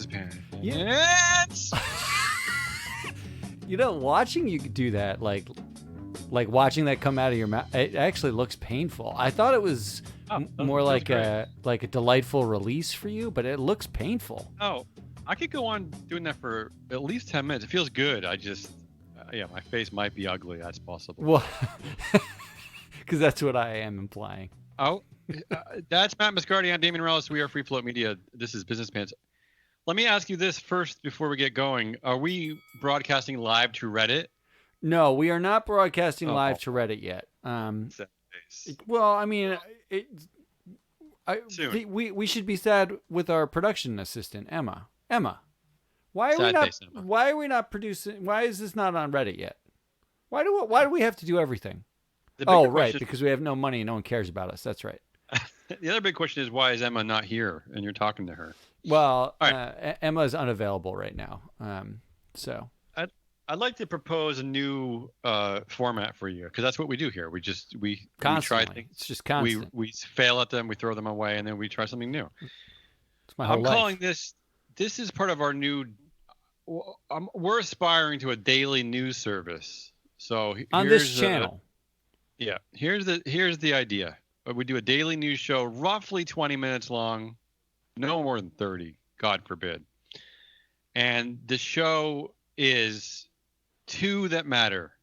Business Pants. You know, watching you do that, like watching that come out of your mouth, it actually looks painful. I thought it was more like a delightful release for you, but it looks painful. Oh, I could go on doing that for at least 10 minutes. It feels good. I just, my face might be ugly. That's possible. Well, because that's what I am implying. Oh, that's Matt Mascardi. I'm Damien Morales. We are Free Float Media. This is Business Pants. Let me ask you this first before we get going. Are we broadcasting live to Reddit? No, we are not broadcasting live to Reddit yet. Well, I mean, we should be sad with our production assistant, Emma. Why are we not producing? Why is this not on Reddit yet? Why do we have to do everything? Oh, right, because we have no money and no one cares about us. That's right. The other big question is, why is Emma not here and you're talking to her? Well, Emma is unavailable right now. So I'd like to propose a new format for you, because that's what we do here. We try things. It's just constant. We fail at them, we throw them away, and then we try something new. It's my whole life. I'm calling this is part of our new. We're aspiring to a daily news service. So on this channel. Here's the idea. We do a daily news show, roughly 20 minutes long, no more than 30, God forbid. And the show is two that matter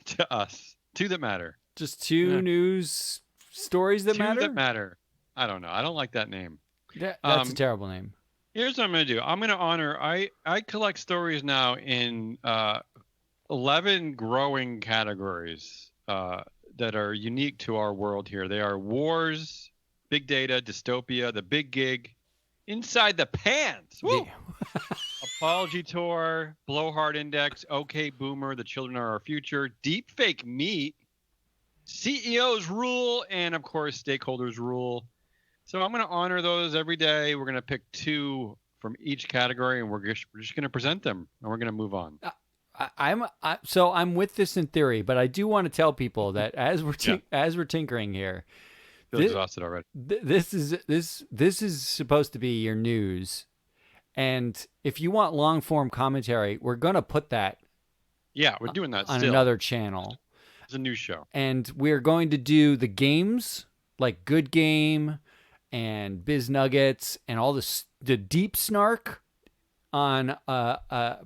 to us. Two that matter. Just two news stories that matter? Two that matter. I don't know. I don't like that name. That's a terrible name. Here's what I'm going to do. I'm going to honor. I collect stories now in 11 growing categories that are unique to our world here. They are wars, big data, dystopia, the big gig, inside the pants. Woo! Apology tour, blowhard index, okay boomer, the children are our future, deep fake meat, CEOs rule, and of course stakeholders rule. So I'm going to honor those every day. We're going to pick two from each category, and we're just going to present them, and we're going to move on. I'm with this in theory, but I do want to tell people that as we're tinkering here, I feel exhausted already. This is supposed to be your news, and if you want long form commentary, we're gonna put that. Yeah, we're doing that on still. Another channel. It's a new show, and we're going to do the games like Good Game and Biz Nuggets and all the deep snark on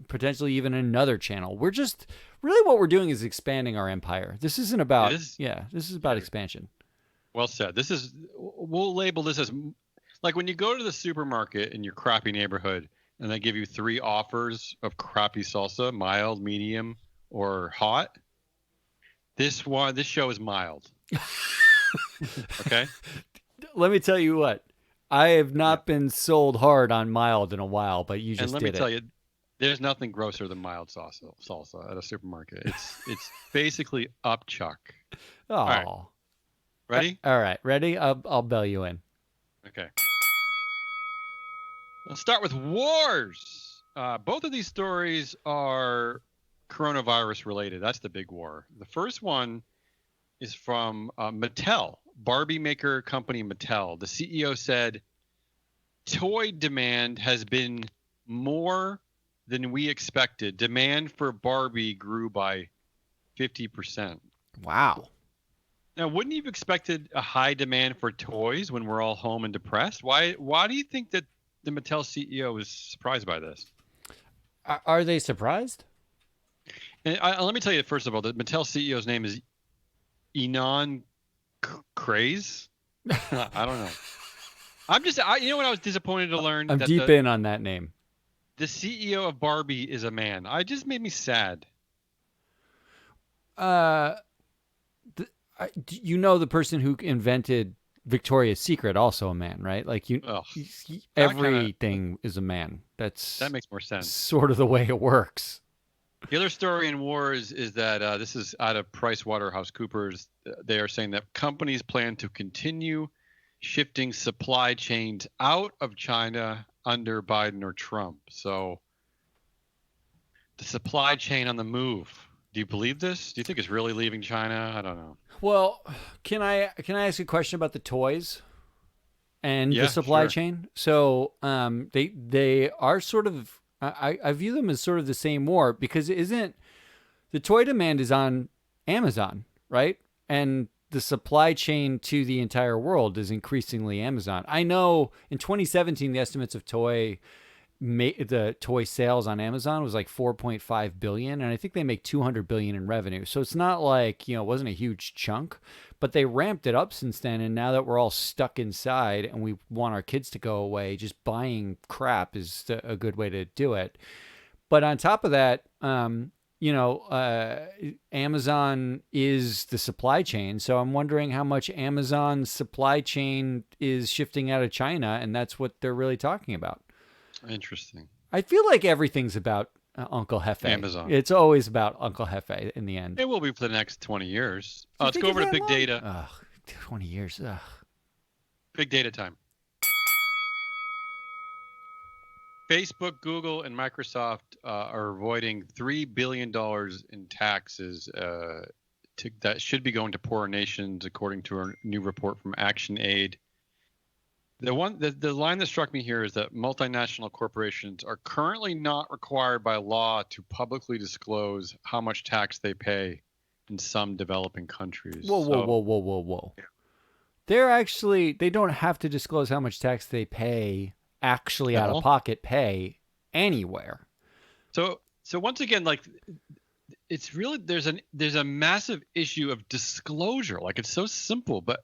potentially even another channel. We're just really what we're doing is expanding our empire. This isn't about this is about expansion. Well said. We'll label this as like when you go to the supermarket in your crappy neighborhood and they give you 3 offers of crappy salsa, mild, medium, or hot. This show is mild. Okay? Let me tell you what. I have not been sold hard on mild in a while, but you just did it. And let me tell you, there's nothing grosser than mild salsa at a supermarket. It's basically upchuck. Oh. All right. Ready? All right. Ready? I'll bell you in. Okay. Let's start with wars. Both of these stories are coronavirus related. That's the big war. The first one is from Mattel, Barbie maker company Mattel. The CEO said, toy demand has been more than we expected. Demand for Barbie grew by 50%. Wow. Now, wouldn't you have expected a high demand for toys when we're all home and depressed? Why do you think that the Mattel CEO was surprised by this? Are they surprised? And let me tell you, first of all, the Mattel CEO's name is Ynon Craze. I don't know. You know what I was disappointed to learn? I'm deep in on that name. The CEO of Barbie is a man. It just made me sad. You know the person who invented Victoria's Secret also a man, right? Like everything is a man. That makes more sense. Sort of the way it works. The other story in wars is that this is out of PricewaterhouseCoopers. They are saying that companies plan to continue shifting supply chains out of China under Biden or Trump. So the supply chain on the move. Do you believe this? Do you think it's really leaving China? I don't know. Well, can I ask a question about the toys? and the Yeah, supply sure. chain. So they are sort of, I view them as sort of the same war, because it isn't, the toy demand is on Amazon, right? And the supply chain to the entire world is increasingly Amazon. I know in 2017 the estimates of the toy sales on Amazon was like 4.5 billion, and I think they make 200 billion in revenue. So it's not like, it wasn't a huge chunk, but they ramped it up since then. And now that we're all stuck inside and we want our kids to go away, just buying crap is a good way to do it. But on top of that, Amazon is the supply chain. So I'm wondering how much Amazon's supply chain is shifting out of China, and that's what they're really talking about. Interesting. I feel like everything's about Uncle Hefe. Amazon. It's always about Uncle Hefe in the end. It will be for the next 20 years. Do you Let's think go it's over to that big long? data. Ugh, 20 years. Ugh. Big data time. Facebook, Google, and Microsoft are avoiding $3 billion in taxes that should be going to poorer nations, according to a new report from ActionAid. The line that struck me here is that multinational corporations are currently not required by law to publicly disclose how much tax they pay in some developing countries. Whoa, whoa, whoa, whoa, whoa, whoa. They don't have to disclose how much tax they pay, actually out of pocket pay, anywhere. So once again, like, it's really, there's a massive issue of disclosure. Like, it's so simple, but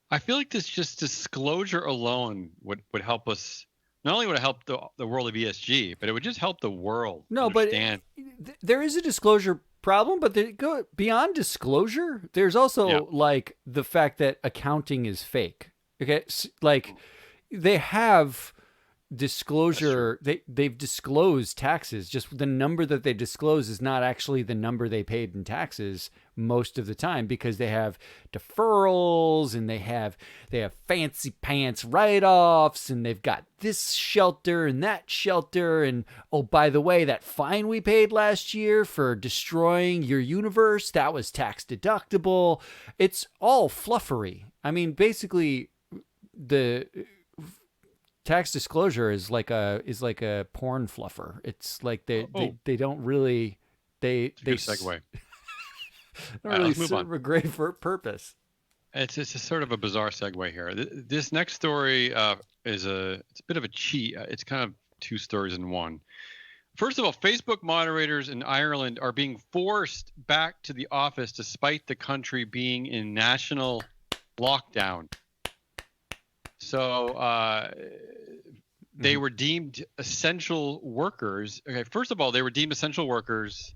I feel like this just disclosure alone would help us. Not only would it help the world of ESG, but it would just help the world understand. But there is a disclosure problem, but they go beyond disclosure. There's also like the fact that accounting is fake. Okay, like they have disclosure, they've disclosed taxes, just the number that they disclose is not actually the number they paid in taxes most of the time, because they have deferrals and they have fancy pants write-offs, and they've got this shelter and that shelter, and oh, by the way, that fine we paid last year for destroying your universe, that was tax deductible. It's all fluffery. I mean, basically the tax disclosure is like a porn fluffer. It's like they don't really they segue. Don't really serve a great purpose. It's a sort of a bizarre segue here. This next story it's a bit of a cheat. It's kind of two stories in one. First of all, Facebook moderators in Ireland are being forced back to the office despite the country being in national lockdown. So they were deemed essential workers. Okay, first of all, they were deemed essential workers,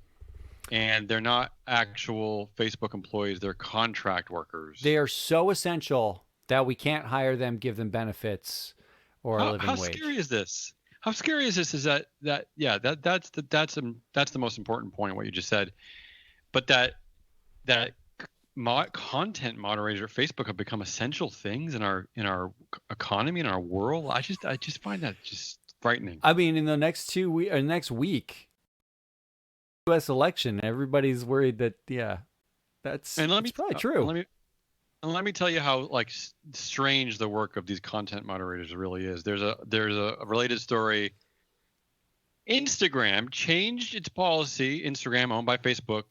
and they're not actual Facebook employees. They're contract workers. They are so essential that we can't hire them, give them benefits, or a living wage. How scary is this? How scary is this? Is that's the most important point, what you just said. But that content moderators at Facebook have become essential things in our economy, in our world. I just find that just frightening. I mean, in the next next week, U.S. election, everybody's worried that that's probably true. Let me tell you how strange the work of these content moderators really is. There's a related story. Instagram changed its policy. Instagram, owned by Facebook,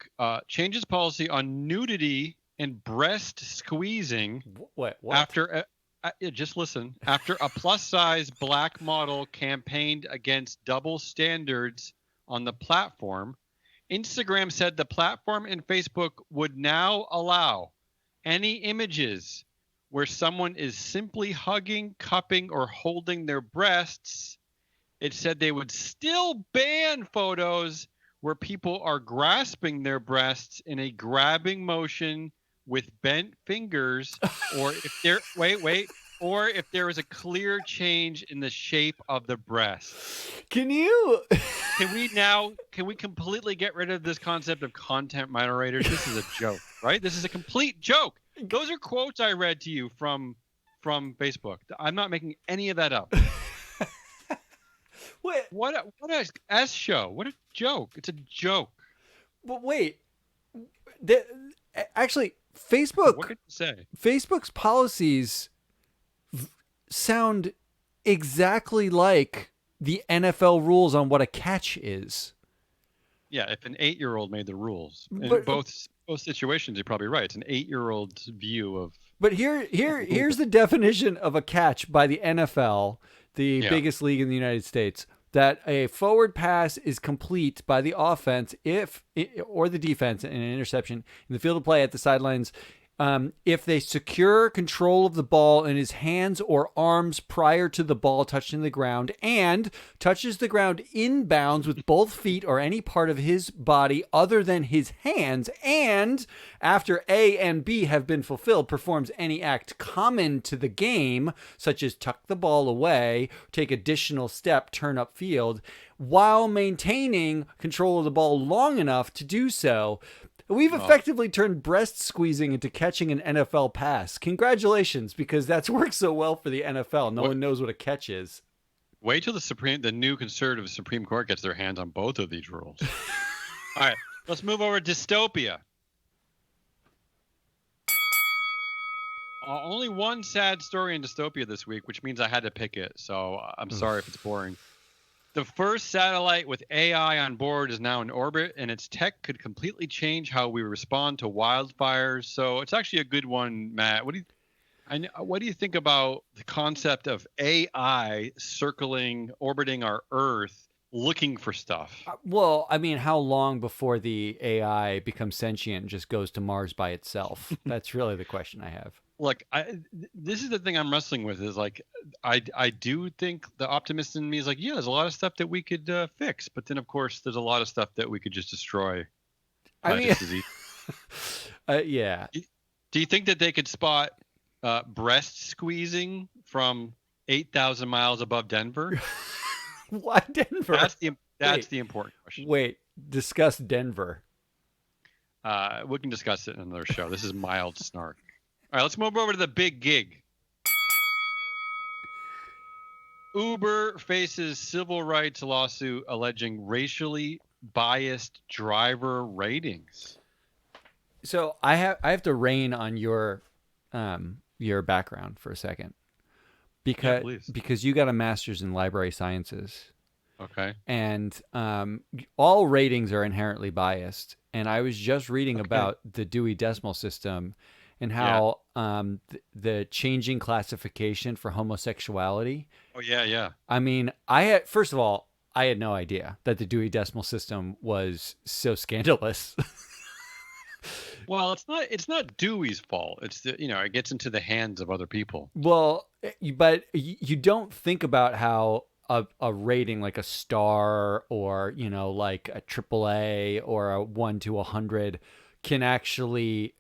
changed its policy on nudity and breast squeezing. What? After just listen. After a plus-size black model campaigned against double standards on the platform, Instagram said the platform and Facebook would now allow any images where someone is simply hugging, cupping, or holding their breasts. It said they would still ban photos where people are grasping their breasts in a grabbing motion with bent fingers, or if there is a clear change in the shape of the breast. Can we completely get rid of this concept of content moderators? This is a joke, right? This is a complete joke. Those are quotes I read to you from Facebook. I'm not making any of that up. What a S show. What a joke. It's a joke. But wait. Actually, Facebook. What could you say? Facebook's policies sound exactly like the NFL rules on what a catch is. Yeah, if an 8-year-old made the rules, in But both situations, you're probably right. It's an 8-year-old's view of here's the definition of a catch by the NFL, the yeah. biggest league in the United States. That a forward pass is complete by the offense if or the defense in an interception in the field of play at the sidelines if they secure control of the ball in his hands or arms prior to the ball touching the ground and touches the ground inbounds with both feet or any part of his body other than his hands, and after A and B have been fulfilled, performs any act common to the game, such as tuck the ball away, take additional step, turn upfield, while maintaining control of the ball long enough to do so. We've effectively turned breast squeezing into catching an NFL pass. Congratulations, because that's worked so well for the NFL. No one knows what a catch is. Wait till the new conservative Supreme Court gets their hands on both of these rules. All right, let's move over to dystopia. Only one sad story in dystopia this week, which means I had to pick it. So I'm sorry if it's boring. The first satellite with AI on board is now in orbit, and its tech could completely change how we respond to wildfires. So it's actually a good one, Matt. What do you think about the concept of AI orbiting our Earth, looking for stuff? Well, I mean, how long before the AI becomes sentient and just goes to Mars by itself? That's really the question I have. Look, this is the thing I'm wrestling with is like, I do think the optimist in me is like, yeah, there's a lot of stuff that we could fix, but then of course there's a lot of stuff that we could just destroy. I mean, yeah. Do you think that they could spot breast squeezing from 8,000 miles above Denver? Why Denver? That's the important question. Wait, discuss Denver. We can discuss it in another show. This is mild snark. All right, let's move over to the big gig. Uber faces civil rights lawsuit alleging racially biased driver ratings. So I have to rein on your background for a second, because you got a master's in library sciences. Okay. And all ratings are inherently biased. And I was just reading about the Dewey Decimal System and how the changing classification for homosexuality. Oh, yeah. I mean, first of all, I had no idea that the Dewey Decimal System was so scandalous. Well, it's not Dewey's fault. It's it gets into the hands of other people. Well, but you don't think about how a rating like a star or like a AAA or a 1 to 100 can actually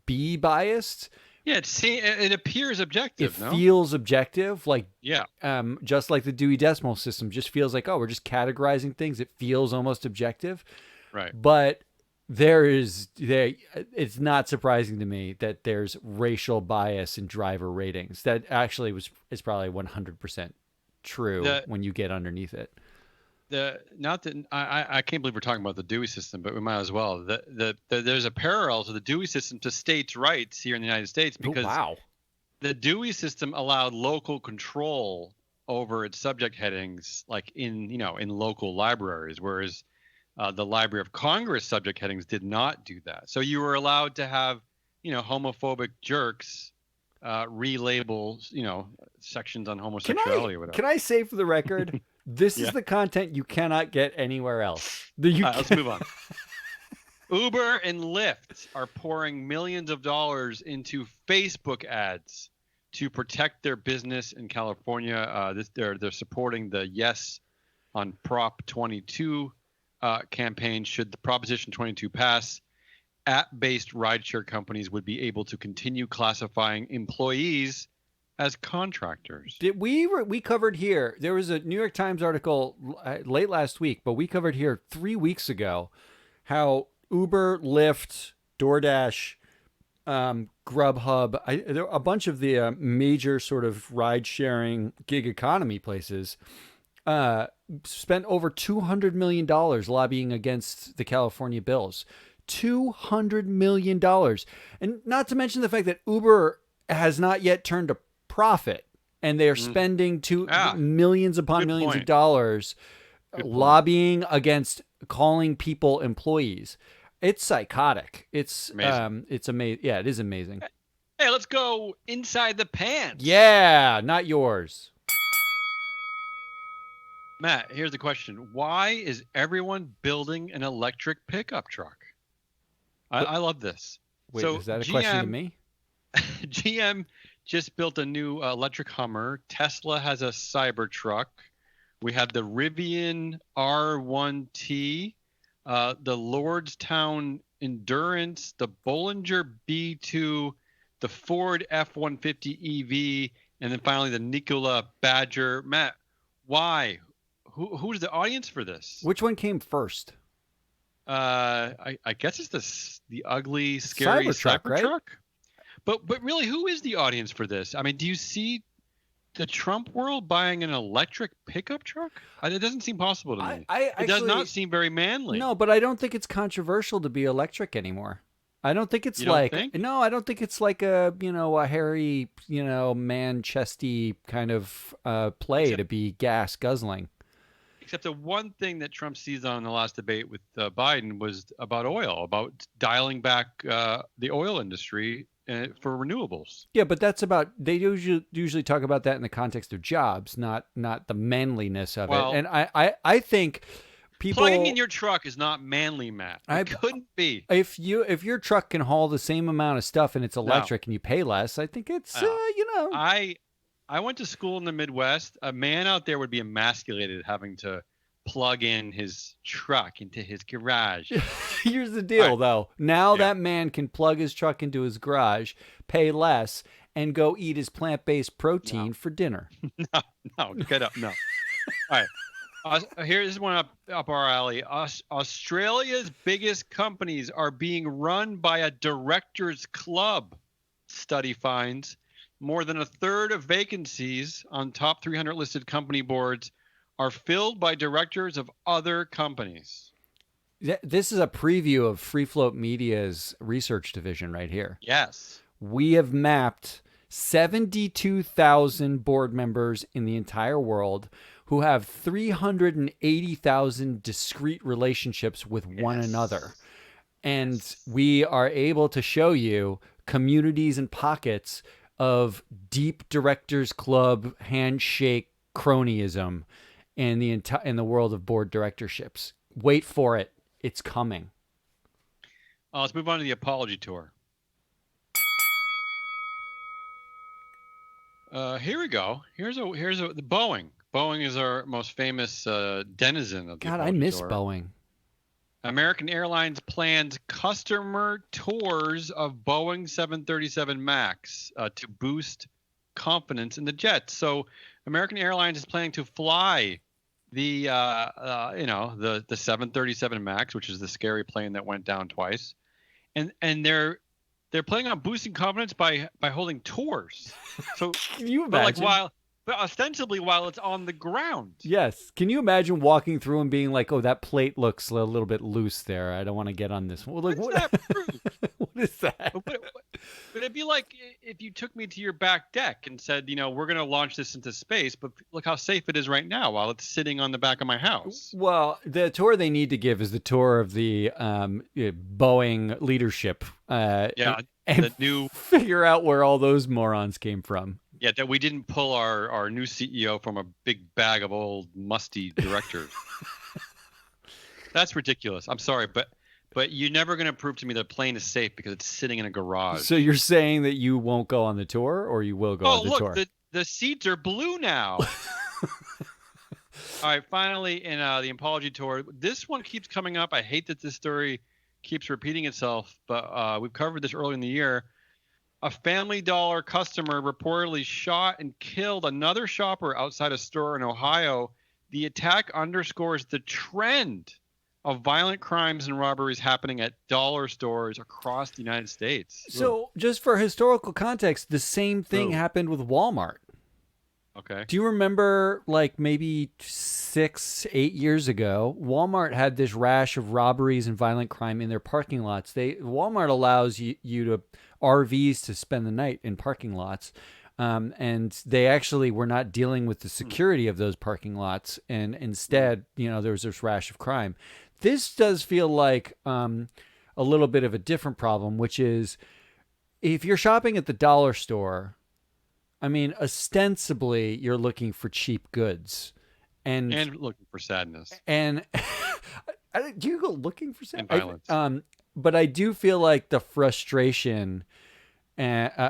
be biased. Yeah, it appears objective. It feels objective, like just like the Dewey Decimal System just feels like, oh, we're just categorizing things. It feels almost objective, right? But it's not surprising to me that there's racial bias in driver ratings. That actually is probably 100% true when you get underneath it. I can't believe we're talking about the Dewey system, but we might as well. There's a parallel to the Dewey system to states' rights here in the United States because the Dewey system allowed local control over its subject headings, like in local libraries, whereas the Library of Congress subject headings did not do that. So you were allowed to have homophobic jerks relabel sections on homosexuality or whatever. Can I say for the record? This is the content you cannot get anywhere else. Let's move on. Uber and Lyft are pouring millions of dollars into Facebook ads to protect their business in California. They're supporting the Yes on Prop 22 campaign. Should the Proposition 22 pass, app-based rideshare companies would be able to continue classifying employees as contractors. We covered here, there was a New York Times article late last week, but we covered here 3 weeks ago how Uber, Lyft, DoorDash, Grubhub, a bunch of the major sort of ride-sharing gig economy places spent over $200 million lobbying against the California bills. $200 million. And not to mention the fact that Uber has not yet turned a profit. and they are Mm. spending Ah, millions upon good millions of point. dollars Good point. lobbying against calling people employees. It's psychotic. Amazing. It's amazing. Yeah, it is amazing. Hey, let's go inside the pants. Yeah, not yours. Matt, here's the question. Why is everyone building an electric pickup truck? I love this. Wait, So is that a question to GM me? GM just built a new electric Hummer. Tesla has a Cybertruck. We have the Rivian R1T, the Lordstown Endurance, the Bollinger B2, the Ford F-150 EV, and then finally the Nikola Badger. Matt, why? Who's the audience for this? Which one came first? I guess it's the ugly, scary Cybertruck, right? Cybertruck. But really, who is the audience for this? I mean, do you see the Trump world buying an electric pickup truck? It doesn't seem possible to me. I It does actually not seem very manly. no, but I don't think it's controversial to be electric anymore. I don't think it's You don't like think? no, I don't think it's like a hairy man chesty kind of play Except, to be gas guzzling. except the one thing that Trump seized on in the last debate with Biden was about oil, about dialing back the oil industry for renewables. Yeah, but that's about they usually talk about that in the context of jobs, not the manliness of it. Well, And I think plugging in people your truck is not manly, Matt. I It couldn't be. if your truck can haul the same amount of stuff and it's No. electric and you pay less, I think it's No. I went to school in the Midwest. A man out there would be emasculated having to plug in his truck into his garage. Here's the deal, Right. though. Now Yeah. that man can plug his truck into his garage, pay less, and go eat his plant-based protein for dinner. No, get up. No. All right. Here's one up our alley. Australia's biggest companies are being run by a directors club. Study finds more than a third of vacancies on top 300 listed company boards are filled by directors of other companies. This is a preview of Free Float Media's research division right here. Yes. We have mapped 72,000 board members in the entire world who have 380,000 discrete relationships with one another. And we are able to show you communities and pockets of deep directors club handshake cronyism in the world of board directorships. Wait for it. It's coming. Let's move on to the apology tour. Here we go. Here's the Boeing. Boeing is our most famous denizen of the God, I apology miss tour. Boeing. American Airlines plans customer tours of Boeing 737 MAX to boost confidence in the jet. So American Airlines is planning to fly the 737 MAX, which is the scary plane that went down twice, and they're planning on boosting confidence by holding tours. So Can you but imagine? but ostensibly while it's on the ground. Yes. Can you imagine walking through and being like, "Oh, that plate looks a little bit loose there. I don't want to get on this one." Like, What's what? that proof? What is that? But it'd be like if you took me to your back deck and said, we're going to launch this into space, but look how safe it is right now while it's sitting on the back of my house. Well, the tour they need to give is the tour of the Boeing leadership. Yeah, and the new figure out where all those morons came from. Yeah, that we didn't pull our new CEO from a big bag of old musty directors. That's ridiculous. I'm sorry, but you're never going to prove to me the plane is safe because it's sitting in a garage. So you're saying that you won't go on the tour, or you will go on the tour? Oh, look, the seats are blue now. All right, finally in the apology tour, this one keeps coming up. I hate that this story keeps repeating itself, but we've covered this early in the year. A Family Dollar customer reportedly shot and killed another shopper outside a store in Ohio. The attack underscores the trend of violent crimes and robberies happening at dollar stores across the United States. So, just for historical context, the same thing Ugh. happened with Walmart. Okay. Do you remember, like maybe 6-8 years ago, Walmart had this rash of robberies and violent crime in their parking lots. Walmart allows you to RVs to spend the night in parking lots. And they actually were not dealing with the security of those parking lots, and instead, there was this rash of crime. This does feel like a little bit of a different problem, which is if you're shopping at the dollar store, I mean, ostensibly you're looking for cheap goods, and And looking for sadness and do you go looking for and I, violence. but I do feel like the frustration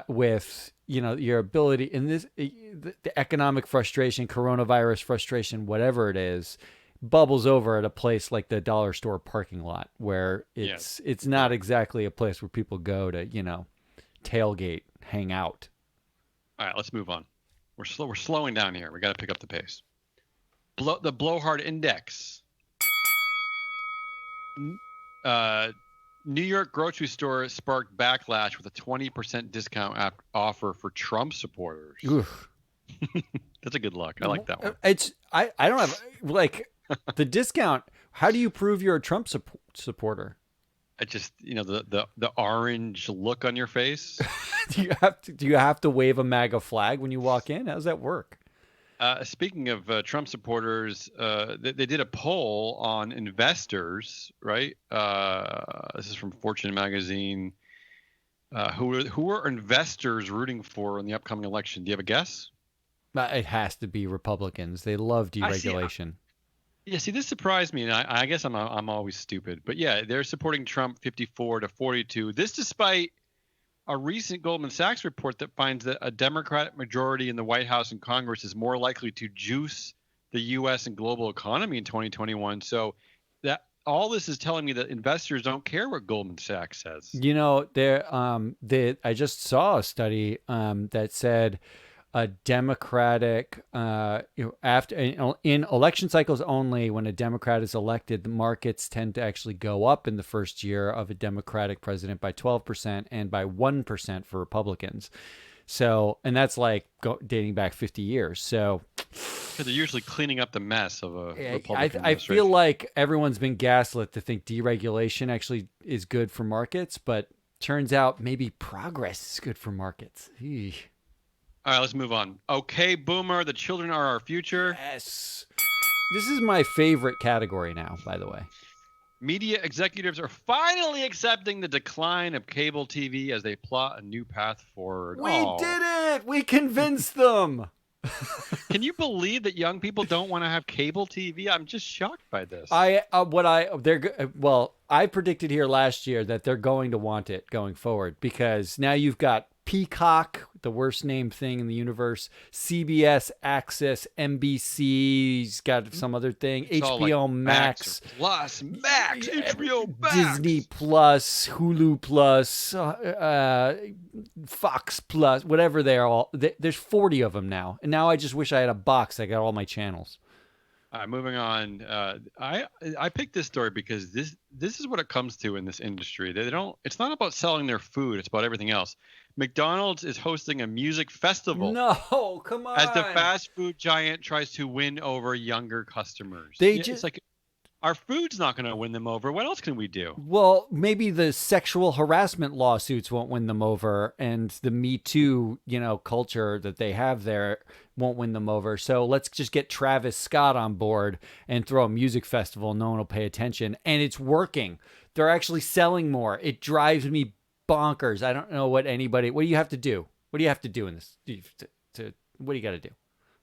with your ability in this the economic frustration, coronavirus frustration, whatever it is, bubbles over at a place like the dollar store parking lot, where it's not exactly a place where people go to tailgate, hang out. All right, let's move on. We're slowing down here. We got to pick up the pace. The blowhard index. New York grocery store sparked backlash with a 20% discount offer for Trump supporters. Oof. That's a good look. I like that one. I don't have like the discount. How do you prove you're a Trump supporter? I just the orange look on your face. Do you have to wave a MAGA flag when you walk in? How does that work? Speaking of Trump supporters, they did a poll on investors, right? This is from Fortune magazine. Who are investors rooting for in the upcoming election? Do you have a guess? It has to be Republicans. They love deregulation. See, this surprised me, and I guess I'm always stupid, but yeah, they're supporting Trump 54 to 42. This despite a recent Goldman Sachs report that finds that a Democratic majority in the White House and Congress is more likely to juice the U.S. and global economy in 2021. So that all this is telling me that investors don't care what Goldman Sachs says. I just saw a study that said a Democratic, after in election cycles only, when a Democrat is elected, the markets tend to actually go up in the first year of a Democratic president by 12% and by 1% for Republicans. So, and that's like dating back 50 years. So, because they're usually cleaning up the mess of a Republican I feel like everyone's been gaslit to think deregulation actually is good for markets, but turns out maybe progress is good for markets. Eesh. All right, let's move on. Okay, Boomer, the children are our future. Yes. This is my favorite category now, by the way. Media executives are finally accepting the decline of cable TV as they plot a new path forward. We did it! We convinced them! Can you believe that young people don't want to have cable TV? I'm just shocked by this. I predicted here last year that they're going to want it going forward, because now you've got Peacock, the worst named thing in the universe, CBS, Access, NBC's got some other thing, it's HBO like Max, HBO Max, Disney Plus, Hulu Plus, Fox Plus, whatever they are all. There's 40 of them now, and now I just wish I had a box that got all my channels. All right, moving on. I picked this story because this is what it comes to in this industry. It's not about selling their food; it's about everything else. McDonald's is hosting a music festival. No, come on. As the fast food giant tries to win over younger customers. It's like our food's not going to win them over. What else can we do? Well, maybe the sexual harassment lawsuits won't win them over, and the Me Too, culture that they have there won't win them over. So let's just get Travis Scott on board and throw a music festival. No one will pay attention, and it's working. They're actually selling more. It drives me bonkers. I don't know what do you have to do? What do you have to do in this? What do you got to do?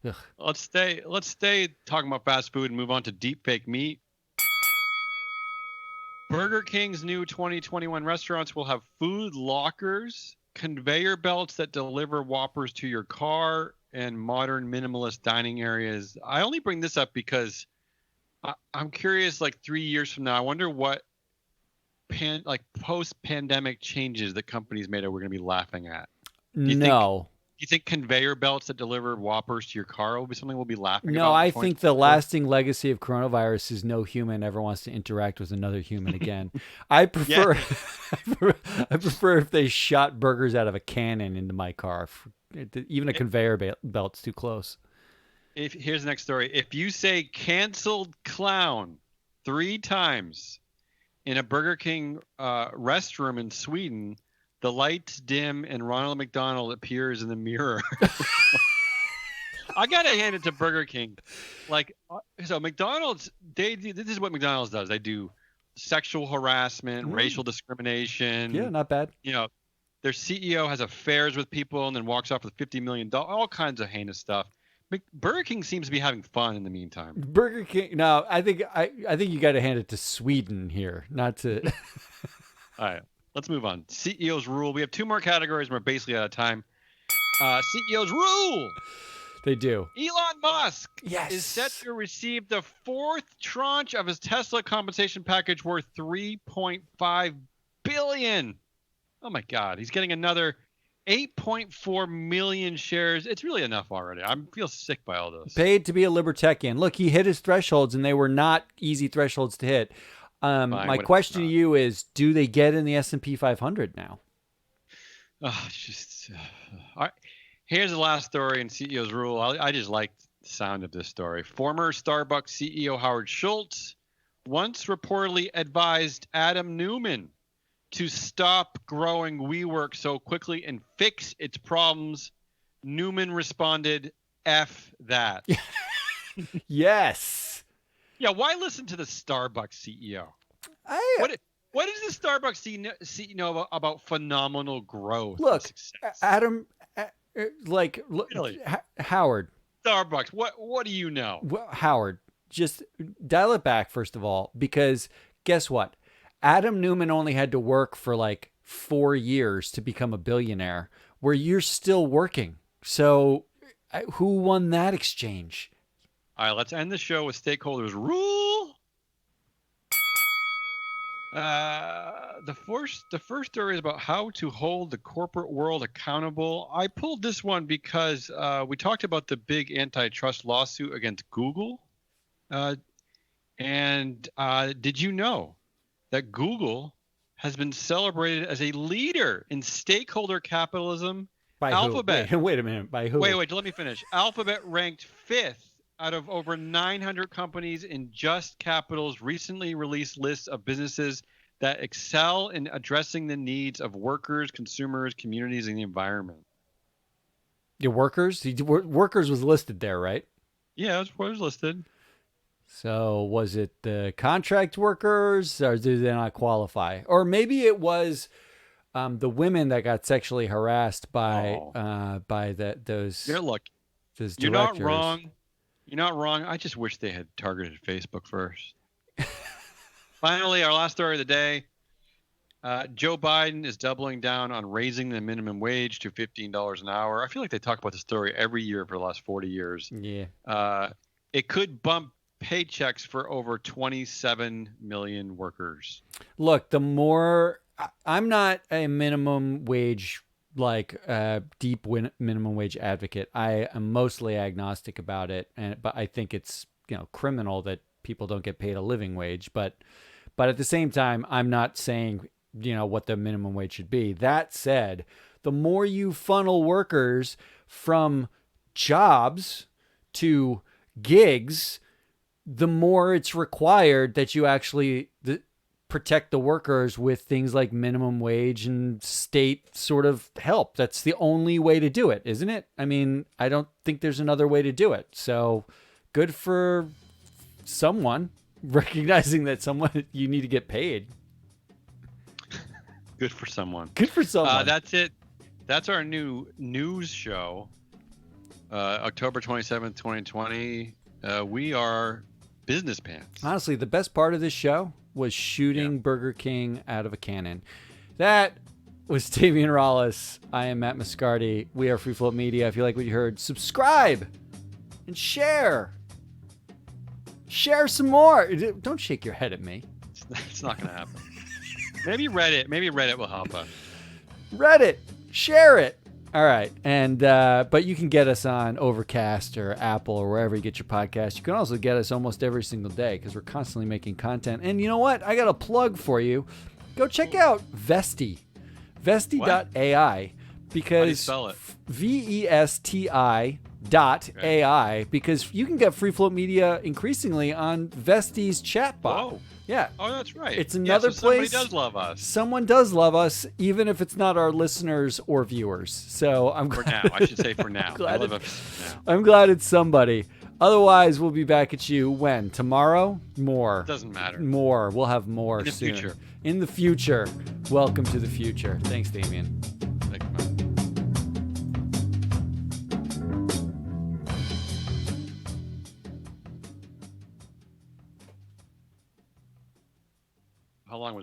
Ugh. Let's stay talking about fast food and move on to deep fake meat. Burger King's new 2021 restaurants will have food lockers, conveyor belts that deliver Whoppers to your car, and modern minimalist dining areas. I only bring this up because I'm curious, like 3 years from now, I wonder what post-pandemic changes that companies made are we're going to be laughing at. Do you think conveyor belts that deliver Whoppers to your car will be something we'll be laughing about? No, I think the lasting legacy of coronavirus is no human ever wants to interact with another human again. I prefer I prefer if they shot burgers out of a cannon into my car. Even a conveyor belt's too close. Here's the next story. If you say canceled clown 3 times in a Burger King restroom in Sweden, The lights dim and Ronald McDonald appears in the mirror. I gotta hand it to Burger King. Like, so McDonald's, this is what McDonald's does. They do sexual harassment, racial discrimination. Yeah, not bad. You know, their CEO has affairs with people and then walks off with $50 million, all kinds of heinous stuff. Burger King seems to be having fun in the meantime. Burger King. No, I think you got to hand it to Sweden here, not to. All right, let's move on. CEOs rule. We have 2 more categories. And we're basically out of time. CEOs rule. They do. Elon Musk Yes. is set to receive the 4th tranche of his Tesla compensation package worth $3.5 billion. Oh my God, he's getting another 8.4 million shares. It's really enough already. I feel sick by all this. Paid to be a libertarian. Look, he hit his thresholds, and they were not easy thresholds to hit. My question to you is: do they get in the S&P 500 now? All right. Here's the last story in CEO's rule. I just like the sound of this story. Former Starbucks CEO Howard Schultz once reportedly advised Adam Neumann to stop growing WeWork so quickly and fix its problems. Neumann responded, "F that." Yes. Yeah, why listen to the Starbucks CEO? What does the Starbucks CEO know about phenomenal growth? Look, Adam, Really? Howard. Starbucks, what do you know? Well, Howard, just dial it back first of all, because guess what? Adam Neumann only had to work for like 4 years to become a billionaire, where you're still working. So who won that exchange? All right, let's end the show with stakeholders rule. The first story is about how to hold the corporate world accountable. I pulled this one because we talked about the big antitrust lawsuit against Google. And did you know that Google has been celebrated as a leader in stakeholder capitalism? By Alphabet. Who? Wait a minute. By who? Wait, let me finish. Alphabet ranked 5th out of over 900 companies in Just Capital's recently released list of businesses that excel in addressing the needs of workers, consumers, communities, and the environment. Your workers? Workers was listed there, right? Yeah, it was listed. So was it the contract workers, or did they not qualify? Or maybe it was the women that got sexually harassed by those. You're lucky. Those You're directors. not wrong. You're not wrong. I just wish they had targeted Facebook first. Finally, our last story of the day. Joe Biden is doubling down on raising the minimum wage to $15 an hour. I feel like they talk about the story every year for the last 40 years. Yeah. It could bump paychecks for over 27 million workers. Look, I'm not a minimum wage, deep minimum wage advocate. I am mostly agnostic about it, but I think it's criminal that people don't get paid a living wage. But at the same time, I'm not saying what the minimum wage should be. That said, the more you funnel workers from jobs to gigs, the more it's required that you actually protect the workers with things like minimum wage and state sort of help. That's the only way to do it, isn't it? I mean, I don't think there's another way to do it. So good for someone recognizing that you need to get paid. Good for someone. Good for someone. That's it. That's our new news show. October 27th, 2020. We are Business Pants. Honestly, the best part of this show was shooting Burger King out of a cannon. That was Damian Rollis. I am Matt Mascardi. We are Free Float Media. If you like what you heard, subscribe and share. Share some more. Don't shake your head at me. It's not going to happen. Maybe Reddit will help us. Reddit. Share it. All right. And but you can get us on Overcast or Apple or wherever you get your podcast. You can also get us almost every single day because we're constantly making content. And you know what? I got a plug for you. Go check out Vesti. Vesti.ai. Because How do you spell it? VESTI.ai. .ai, because you can get Free Float Media increasingly on Vesti's chatbot. Whoa. Yeah. Oh, that's right. It's another so somebody place. does love us. Someone does love us, even if it's not our listeners or viewers. So I'm For glad. now. I should say for now. glad I love it- us now. I'm glad it's somebody. Otherwise, we'll be back at you when? Tomorrow? More. Doesn't matter. More. We'll have more In the soon. future. In the future. Welcome to the future. Thanks, Damien. Thanks, man. How long was that?